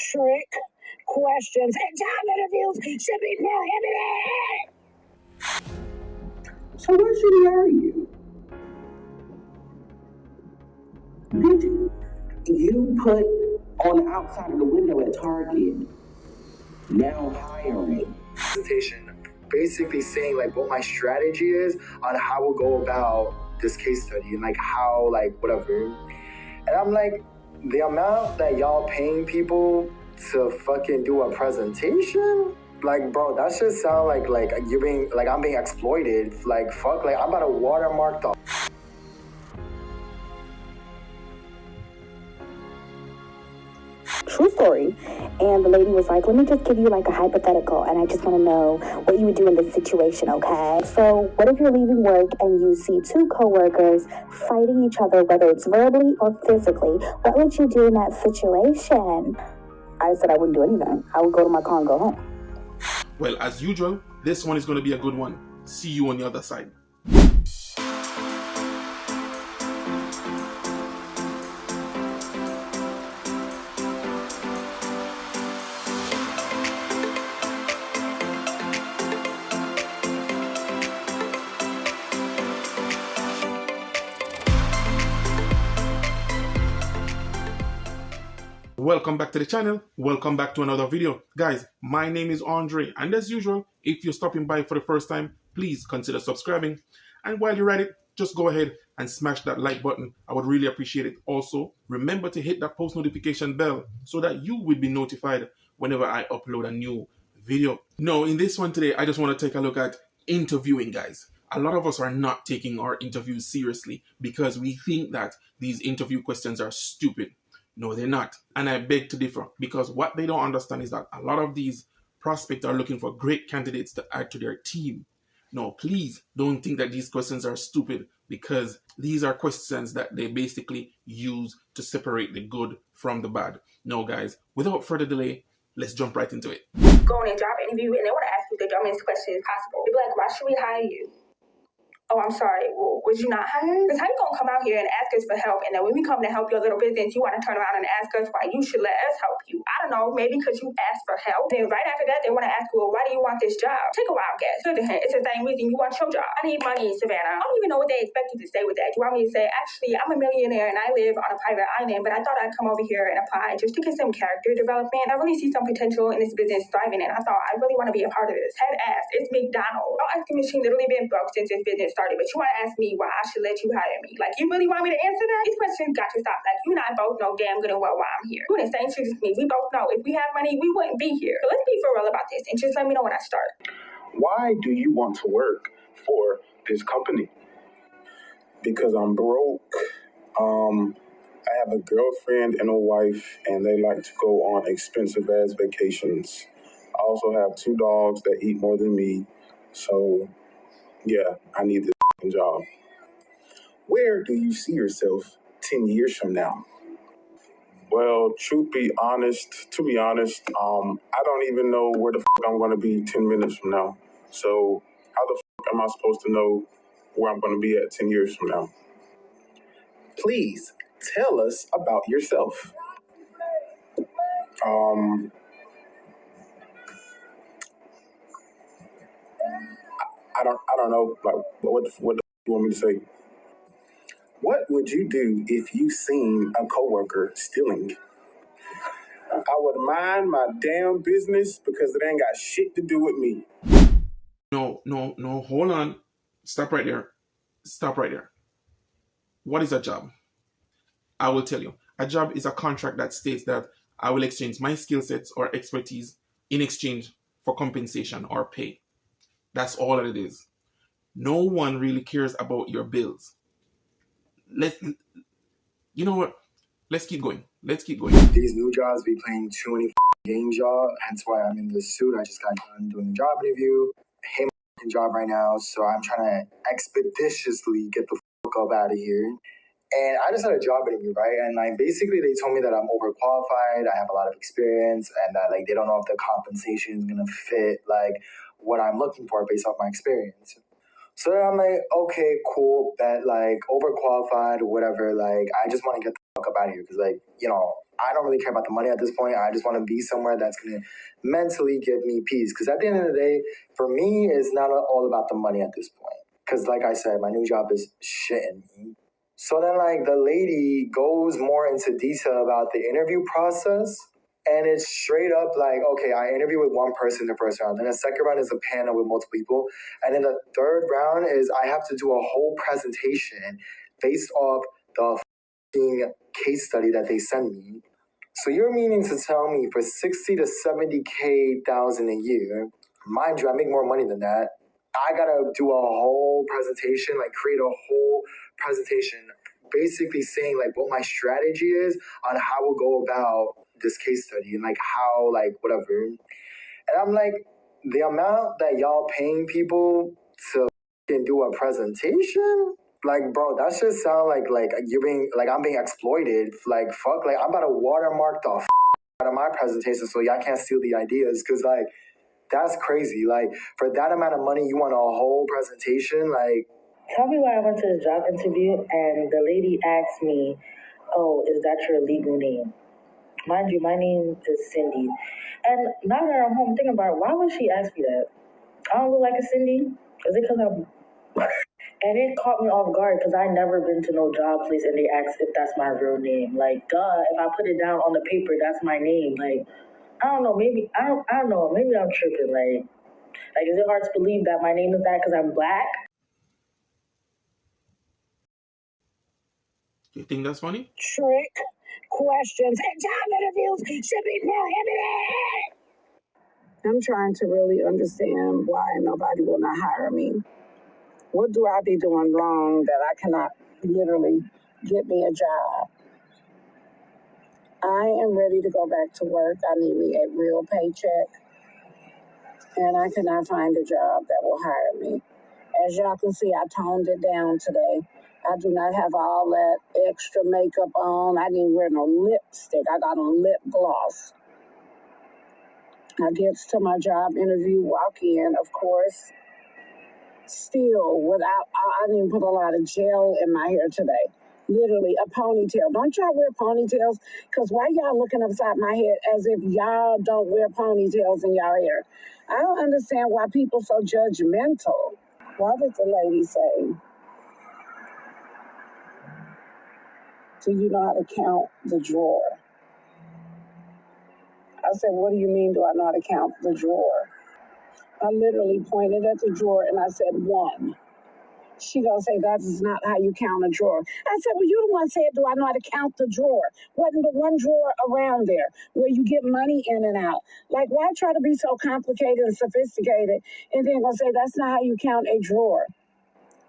trick questions and job interviews should be prohibited. So what city are you? Did you put on the outside of the window at Target, now hiring? Presentation, basically saying like what my strategy is on how we'll go about this case study and like how like whatever. And I'm like, the amount that y'all paying people to fucking do a presentation, like bro, that just sound like you're being like I'm being exploited. Like fuck, like I'm about to watermark the. True story. And the lady was like, let me just give you like a hypothetical, and I just want to know what you would do in this situation, okay? So what if you're leaving work and you see two coworkers fighting each other, whether it's verbally or physically? What would you do in that situation? I said I wouldn't do anything. I would go to my car and go home. Well, as usual, this one is going to be a good one. See you on the other side. Welcome back to the channel. Welcome back to another video. Guys, my name is Andre, and as usual, if you're stopping by for the first time, please consider subscribing. And while you're at it, just go ahead and smash that like button. I would really appreciate it. Also, remember to hit that post notification bell so that you will be notified whenever I upload a new video. Now, in this one today, I just want to take a look at interviewing, guys. A lot of us are not taking our interviews seriously because we think that these interview questions are stupid. No, they're not. And I beg to differ, because what they don't understand is that a lot of these prospects are looking for great candidates to add to their team. No, please don't think that these questions are stupid, because these are questions that they basically use to separate the good from the bad. No, guys, without further delay, let's jump right into it. Go on a job interview and they want to ask you the dumbest question possible. They'll be like, why should we hire you? Oh, I'm sorry. Well, was you not hired? Because how you going to come out here and ask us for help, and then when we come to help your little business, you want to turn around and ask us why you should let us help you? I don't know, maybe because you asked for help. Then right after that, they want to ask you, well, why do you want this job? Take a wild guess. It's the same reason you want your job. I need money, Savannah. I don't even know what they expect you to say with that. You want me to say, actually, I'm a millionaire and I live on a private island, but I thought I'd come over here and apply just to get some character development. I really see some potential in this business thriving, and I thought I really want to be a part of this. Head ass, it's McDonald's. Our ice cream machine literally been broke since this business started, but you want to ask me why I should let you hire me. Like, you really want me to answer that? These questions got to stop. Like, you and I both know damn good and well why I'm here. You in the same shoes as me. We both know if we had money, we wouldn't be here. So let's be for real about this and just let me know when I start. Why do you want to work for this company? Because I'm broke. I have a girlfriend and a wife, and they like to go on expensive ass vacations. I also have 2 dogs that eat more than me. So yeah, I need this job. Where do you see yourself 10 years from now? Well, to be honest, I don't even know where the I'm going to be 10 minutes from now. So how the am I supposed to know where I'm going to be at 10 years from now? Please tell us about yourself. I don't know. Like, what do you want me to say? What would you do if you seen a coworker stealing? I would mind my damn business because it ain't got shit to do with me. No, hold on. Stop right there. What is a job? I will tell you. A job is a contract that states that I will exchange my skill sets or expertise in exchange for compensation or pay. That's all that it is. No one really cares about your bills. You know what? Let's keep going. These new jobs be playing too many games, y'all. Hence why I'm in this suit. I just got done doing the job interview. Hate my job right now, so I'm trying to expeditiously get the fuck up out of here. And I just had a job interview, right? And like basically they told me that I'm overqualified, I have a lot of experience, and that like they don't know if the compensation is gonna fit like what I'm looking for based off my experience. So then I'm like, okay, cool, that like overqualified or whatever, like I just want to get the fuck up out of here because like, you know, I don't really care about the money at this point. I just want to be somewhere that's going to mentally give me peace. Because at the end of the day, for me, it's not all about the money at this point. Because like I said, my new job is shitting me. So then like the lady goes more into detail about the interview process. And it's straight up like, okay, I interview with one person in the first round. Then the second round is a panel with multiple people. And then the third round is I have to do a whole presentation based off the case study that they send me. So you're meaning to tell me for 60 to 70K thousand a year, mind you, I make more money than that. I gotta do a whole presentation, like create a whole presentation, basically saying like what my strategy is on how we'll go about this case study and like how, like whatever. And I'm like, the amount that y'all paying people to do a presentation? Like, bro, that just sound like you're being, like I'm being exploited. Like, fuck, like I'm about to watermark the out of my presentation so y'all can't steal the ideas. Cause like, that's crazy. Like, for that amount of money, you want a whole presentation? Like, tell me why I went to the job interview and the lady asked me, oh, is that your legal name? Mind you, my name is Cindy. And now that I'm home thinking about it, why would she ask me that? I don't look like a Cindy? Is it because I'm... And it caught me off guard because I never been to no job place and they asked if that's my real name. Like, duh, if I put it down on the paper, that's my name. Like, I don't know, maybe, I don't know, maybe I'm tripping. Like, is it hard to believe that my name is that because I'm black? You think that's funny? Trick questions and job interviews should be prohibited. I'm trying to really understand why nobody will not hire me. What do I be doing wrong that I cannot literally get me a job? I am ready to go back to work. I need me a real paycheck. And I cannot find a job that will hire me. As y'all can see, I toned it down today. I do not have all that extra makeup on. I didn't wear no lipstick. I got on lip gloss. I get to my job interview, walk in, of course. Still, I didn't put a lot of gel in my hair today. Literally a ponytail. Don't y'all wear ponytails? Because why y'all looking upside my head as if y'all don't wear ponytails in y'all hair? I don't understand why people so judgmental. What did the lady say? Do you know how to count the drawer? I said, what do you mean, do I know how to count the drawer? I literally pointed at the drawer and I said, 1. She gonna say, that is not how you count a drawer. I said, well, you the one said, do I know how to count the drawer? Wasn't the one drawer around there where you get money in and out? Like, why try to be so complicated and sophisticated and then gonna say, that's not how you count a drawer?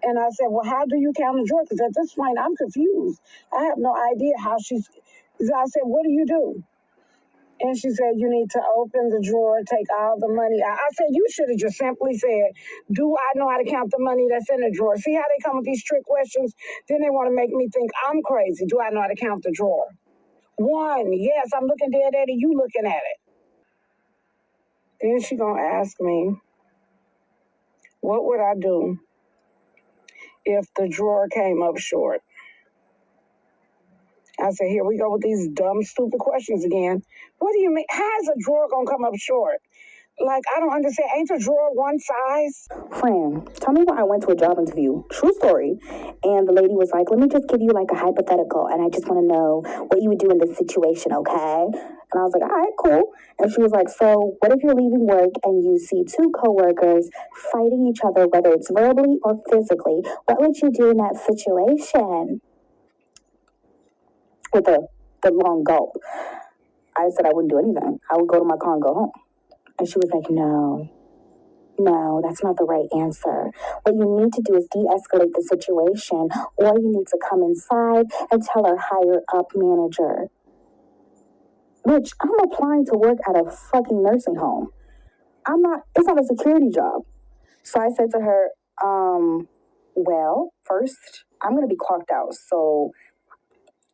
And I said, well, how do you count a drawer? Because at this point, I'm confused. I have no idea how she's... I said, what do you do? And she said, you need to open the drawer, take all the money out. I said, you should have just simply said, do I know how to count the money that's in the drawer? See how they come with these trick questions? Then they want to make me think I'm crazy. Do I know how to count the drawer? 1, yes, I'm looking dead at it. You looking at it. Then she going to ask me, what would I do if the drawer came up short? I said, here we go with these dumb, stupid questions again. What do you mean? How is a drawer going to come up short? Like, I don't understand. Ain't a drawer one size? Friend, tell me why I went to a job interview. True story. And the lady was like, let me just give you like a hypothetical. And I just want to know what you would do in this situation, okay? And I was like, all right, cool. And she was like, so what if you're leaving work and you see 2 coworkers fighting each other, whether it's verbally or physically? What would you do in that situation? With the long gulp. I said I wouldn't do anything. I would go to my car and go home. And she was like, no, that's not the right answer. What you need to do is de-escalate the situation, or you need to come inside and tell our higher up manager. Bitch, I'm applying to work at a fucking nursing home. It's not a security job. So I said to her, well, first, I'm going to be clocked out. So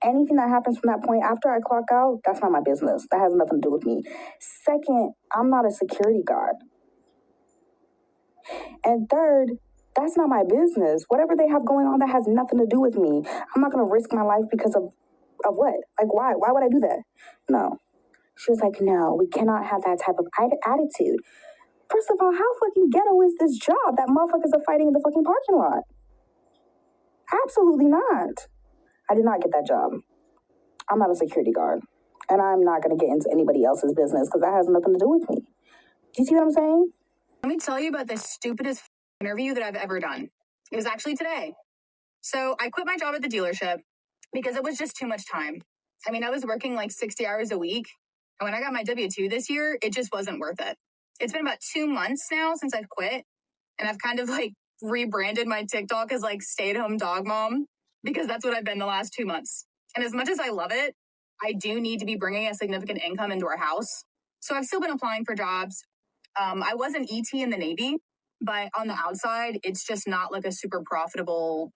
anything that happens from that point after I clock out, that's not my business. That has nothing to do with me. Second, I'm not a security guard. And third, that's not my business. Whatever they have going on, that has nothing to do with me. I'm not going to risk my life because of Of what? Like, why? Why would I do that? No. She was like, no, we cannot have that type of attitude. First of all, how fucking ghetto is this job that motherfuckers are fighting in the fucking parking lot? Absolutely not. I did not get that job. I'm not a security guard. And I'm not going to get into anybody else's business because that has nothing to do with me. Do you see what I'm saying? Let me tell you about the stupidest interview that I've ever done. It was actually today. So I quit my job at the dealership because it was just too much time. I mean, I was working like 60 hours a week. And when I got my W-2 this year, it just wasn't worth it. It's been about 2 months now since I've quit. And I've kind of like rebranded my TikTok as like stay-at-home dog mom because that's what I've been the last 2 months. And as much as I love it, I do need to be bringing a significant income into our house. So I've still been applying for jobs. I was an ET in the Navy, but on the outside, it's just not like a super profitable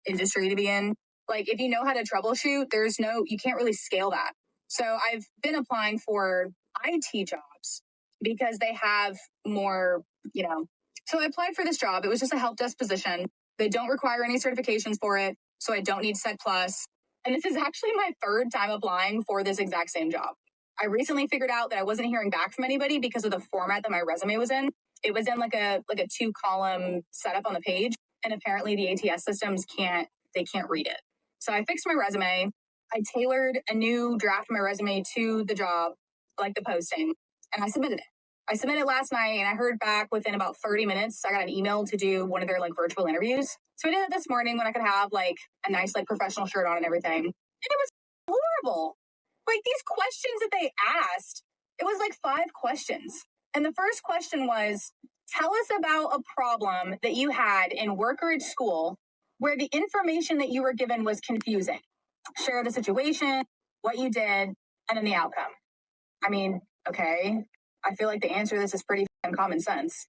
industry to be in. Like if you know how to troubleshoot, you can't really scale that. So I've been applying for IT jobs because they have more, So I applied for this job. It was just a help desk position. They don't require any certifications for it, so I don't need Sec Plus. And this is actually my third time applying for this exact same job. I recently figured out that I wasn't hearing back from anybody because of the format that my resume was in. It was in like a 2-column setup on the page, and apparently the ATS systems can't read it. So I fixed my resume. I tailored a new draft of my resume to the job, like the posting, and I submitted it. I submitted last night and I heard back within about 30 minutes. I got an email to do one of their like virtual interviews. So I did it this morning when I could have like a nice like professional shirt on and everything. And it was horrible. Like these questions that they asked, it was like 5 questions. And the first question was, tell us about a problem that you had in work or at school where the information that you were given was confusing. Share the situation, what you did, and then the outcome. I mean, okay. I feel like the answer to this is pretty common sense.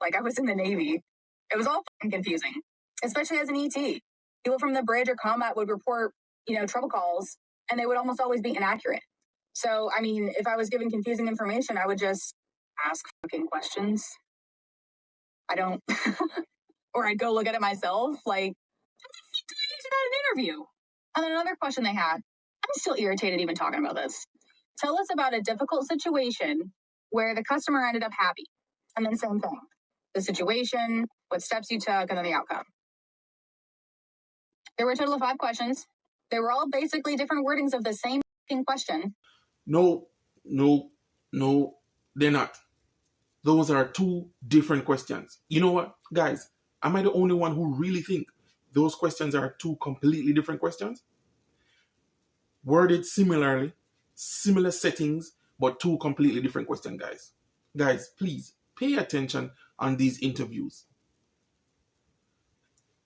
Like I was in the Navy. It was all confusing, especially as an ET. People from the bridge or combat would report, trouble calls, and they would almost always be inaccurate. So, I mean, if I was given confusing information, I would just ask fucking questions. Or I'd go look at it myself. Like, how the fuck do I answer that in an interview? And then another question they had, I'm still irritated even talking about this. Tell us about a difficult situation where the customer ended up happy. And then same thing. The situation, what steps you took, and then the outcome. There were a total of 5 questions. They were all basically different wordings of the same question. No, they're not. Those are 2 different questions. You know what, guys? Am I the only one who really think those questions are 2 completely different questions? Worded similarly, similar settings, but 2 completely different questions, guys. Guys, please pay attention on these interviews.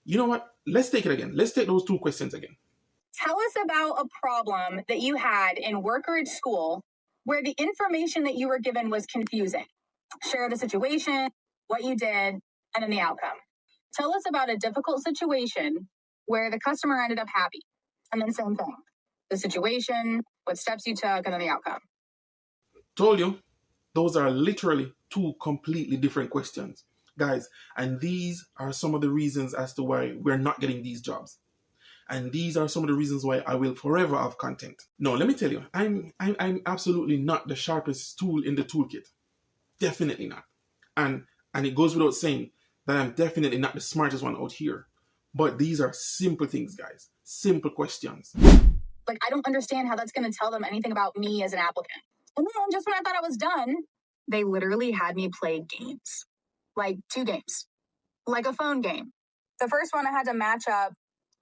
You know what? Let's take it again. Let's take those 2 questions again. Tell us about a problem that you had in work or at school where the information that you were given was confusing. Share the situation, what you did, and then the outcome. Tell us about a difficult situation where the customer ended up happy. And then same thing. The situation, what steps you took, and then the outcome. Told you, those are literally 2 completely different questions, guys. And these are some of the reasons as to why we're not getting these jobs. And these are some of the reasons why I will forever have content. No, let me tell you, I'm absolutely not the sharpest tool in the toolkit. Definitely not. And it goes without saying that I'm definitely not the smartest one out here. But these are simple things, guys. Simple questions. Like, I don't understand how that's going to tell them anything about me as an applicant. And then just when I thought I was done, they literally had me play games. Like 2 games. Like a phone game. The first one I had to match up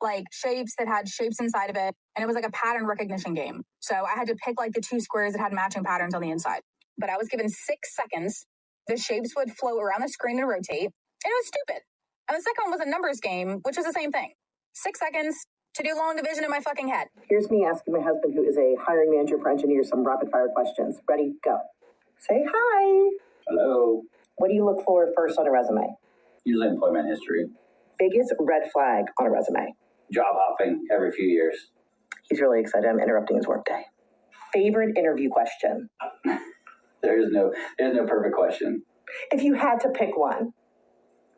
like shapes that had shapes inside of it. And it was like a pattern recognition game. So I had to pick like the 2 squares that had matching patterns on the inside. But I was given 6 seconds. The shapes would float around the screen and rotate. And it was stupid. And the second one was a numbers game, which was the same thing. 6 seconds to do long division in my fucking head. Here's me asking my husband, who is a hiring manager for engineers, some rapid fire questions. Ready? Go. Say hi. Hello. What do you look for first on a resume? Usually employment history. Biggest red flag on a resume? Job hopping every few years. He's really excited. I'm interrupting his workday. Favorite interview question? There's no perfect question. If you had to pick one.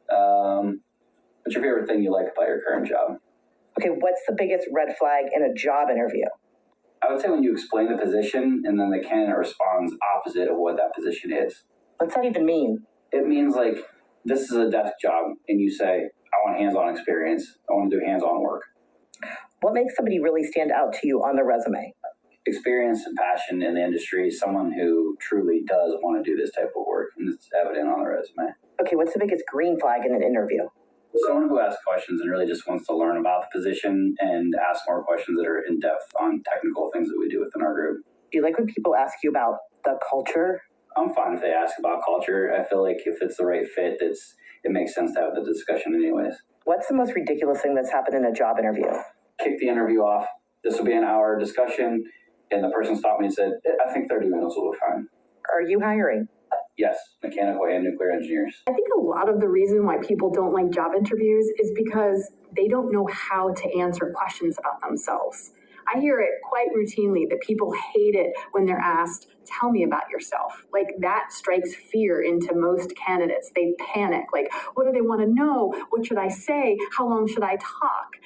What's your favorite thing you like about your current job? Okay, what's the biggest red flag in a job interview? I would say when you explain the position and then the candidate responds opposite of what that position is. What's that even mean? It means like, this is a desk job, and you say, I want hands-on experience. I want to do hands-on work. What makes somebody really stand out to you on the resume? Experience and passion in the industry, someone who truly does want to do this type of work, and it's evident on the resume. Okay, what's the biggest green flag in an interview? Someone who asks questions and really just wants to learn about the position and ask more questions that are in depth on technical things that we do within our group. Do you like when people ask you about the culture? I'm fine if they ask about culture. I feel like if it's the right fit, it makes sense to have the discussion anyways. What's the most ridiculous thing that's happened in a job interview? Kick the interview off. This will be an hour discussion, and the person stopped me and said, I think 30 minutes will be fine. Are you hiring? Yes, mechanical and nuclear engineers. I think a lot of the reason why people don't like job interviews is because they don't know how to answer questions about themselves. I hear it quite routinely that people hate it when they're asked, tell me about yourself. Like that strikes fear into most candidates. They panic. Like, what do they want to know? What should I say? How long should I talk?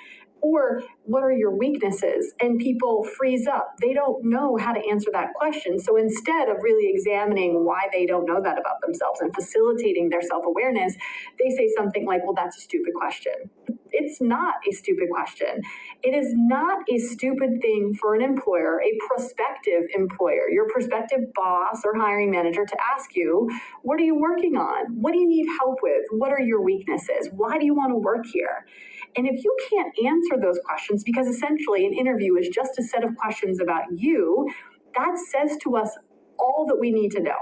Or what are your weaknesses? And people freeze up. They don't know how to answer that question. So instead of really examining why they don't know that about themselves and facilitating their self-awareness, they say something like, well, that's a stupid question. It's not a stupid question. It is not a stupid thing for an employer, a prospective employer, your prospective boss or hiring manager to ask you, what are you working on? What do you need help with? What are your weaknesses? Why do you want to work here? And if you can't answer those questions, because essentially an interview is just a set of questions about you, that says to us all that we need to know.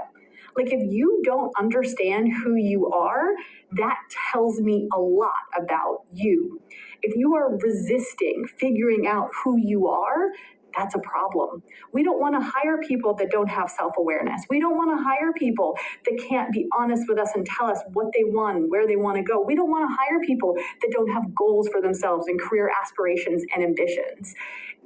Like if you don't understand who you are, that tells me a lot about you. If you are resisting figuring out who you are, that's a problem. We don't want to hire people that don't have self-awareness. We don't want to hire people that can't be honest with us and tell us what they want, where they want to go. We don't want to hire people that don't have goals for themselves and career aspirations and ambitions.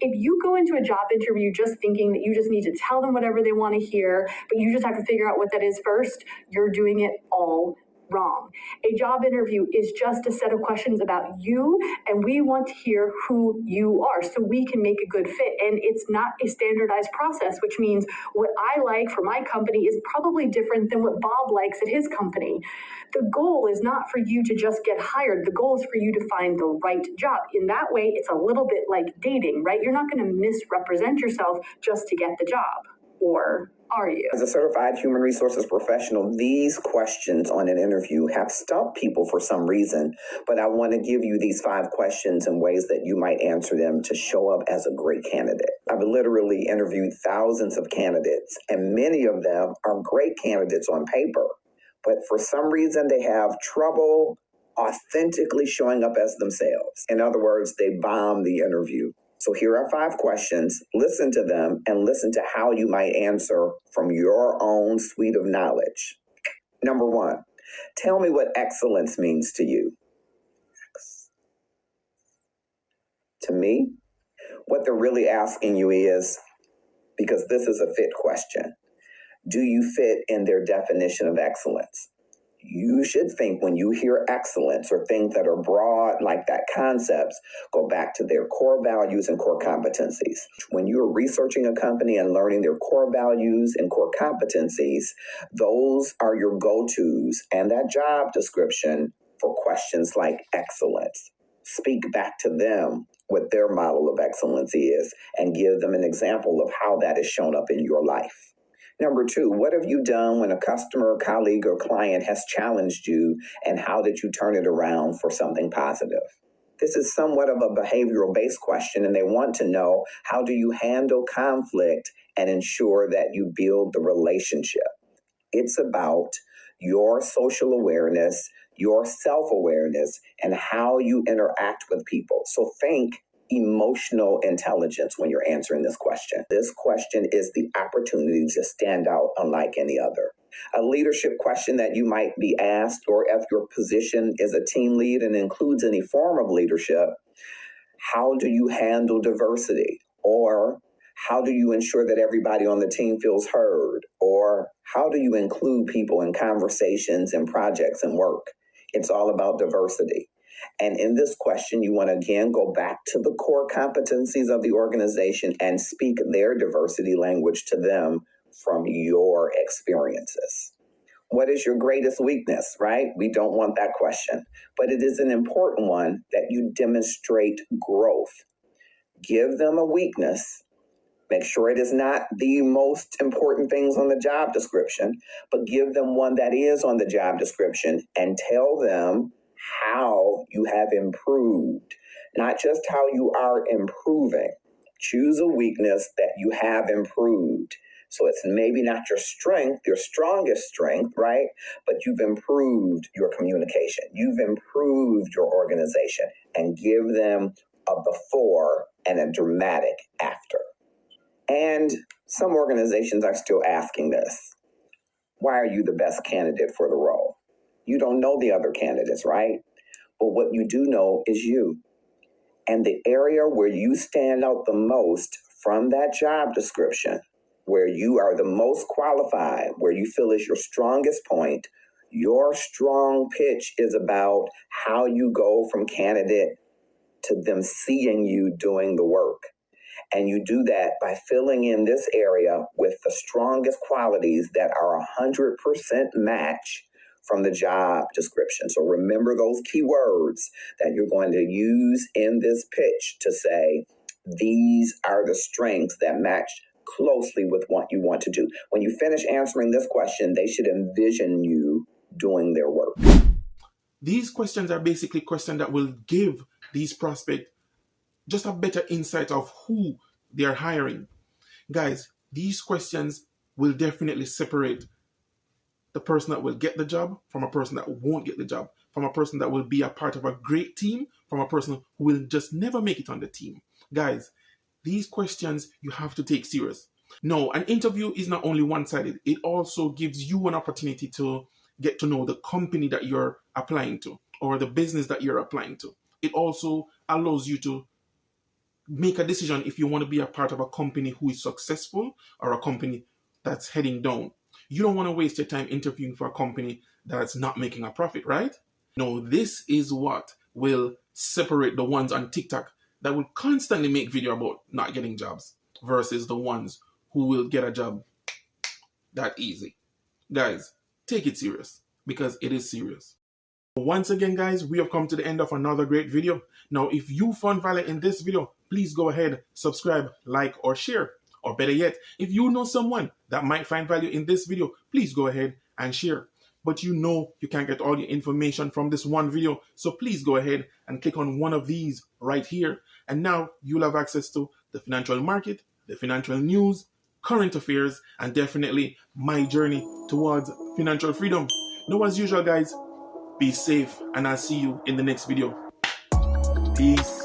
If you go into a job interview just thinking that you just need to tell them whatever they want to hear, but you just have to figure out what that is first, you're doing it all wrong. A job interview is just a set of questions about you, and we want to hear who you are so we can make a good fit. And it's not a standardized process, which means what I like for my company is probably different than what Bob likes at his company. The goal is not for you to just get hired. The goal is for you to find the right job. In that way, it's a little bit like dating, right? You're not going to misrepresent yourself just to get the job. Or are you? As a certified human resources professional, these questions on an interview have stumped people for some reason, but I want to give you these 5 questions and ways that you might answer them to show up as a great candidate. I've literally interviewed thousands of candidates, and many of them are great candidates on paper, but for some reason they have trouble authentically showing up as themselves. In other words, they bomb the interview. So here are 5 questions. Listen to them and listen to how you might answer from your own suite of knowledge. Number 1, tell me what excellence means to you. To me, what they're really asking you is, because this is a fit question, do you fit in their definition of excellence? You should think when you hear excellence or things that are broad like that concepts, go back to their core values and core competencies. When you're researching a company and learning their core values and core competencies, those are your go-tos and that job description for questions like excellence. Speak back to them what their model of excellence is and give them an example of how that is shown up in your life. Number 2, what have you done when a customer, colleague, or client has challenged you, and how did you turn it around for something positive? This is somewhat of a behavioral-based question, and they want to know, how do you handle conflict and ensure that you build the relationship? It's about your social awareness, your self-awareness, and how you interact with people. So think emotional intelligence when you're answering this question. This question is the opportunity to stand out unlike any other. A leadership question that you might be asked, or if your position is a team lead and includes any form of leadership, how do you handle diversity? Or how do you ensure that everybody on the team feels heard? Or how do you include people in conversations and projects and work? It's all about diversity. And in this question, you want to again go back to the core competencies of the organization and speak their diversity language to them from your experiences. What is your greatest weakness, right? We don't want that question, but it is an important one that you demonstrate growth. Give them a weakness. Make sure it is not the most important things on the job description, but give them one that is on the job description and tell them how you have improved, not just how you are improving. Choose a weakness that you have improved. So it's maybe not your strength, your strongest strength, right? But you've improved your communication. You've improved your organization, and give them a before and a dramatic after. And some organizations are still asking this. Why are you the best candidate for the role? You don't know the other candidates, right? But what you do know is you. And the area where you stand out the most from that job description, where you are the most qualified, where you feel is your strongest point, your strong pitch is about how you go from candidate to them seeing you doing the work. And you do that by filling in this area with the strongest qualities that are 100% match from the job description. So remember those key words that you're going to use in this pitch to say, these are the strengths that match closely with what you want to do. When you finish answering this question, they should envision you doing their work. These questions are basically questions that will give these prospects just a better insight of who they are hiring. Guys, these questions will definitely separate the person that will get the job from a person that won't get the job, from a person that will be a part of a great team, from a person who will just never make it on the team. Guys, these questions you have to take serious. No, an interview is not only one-sided. It also gives you an opportunity to get to know the company that you're applying to or the business that you're applying to. It also allows you to make a decision if you want to be a part of a company who is successful or a company that's heading down. You don't want to waste your time interviewing for a company that's not making a profit, right? No, this is what will separate the ones on TikTok that will constantly make video about not getting jobs versus the ones who will get a job that easy. Guys, take it serious because it is serious. Once again, guys, we have come to the end of another great video. Now, if you found value in this video, please go ahead, subscribe, like, or share. Or better yet, if you know someone that might find value in this video, please go ahead and share. But you know you can't get all the information from this one video, so please go ahead and click on one of these right here. And now you'll have access to the financial market, the financial news, current affairs, and definitely my journey towards financial freedom. Now, as usual, guys, be safe, and I'll see you in the next video. Peace.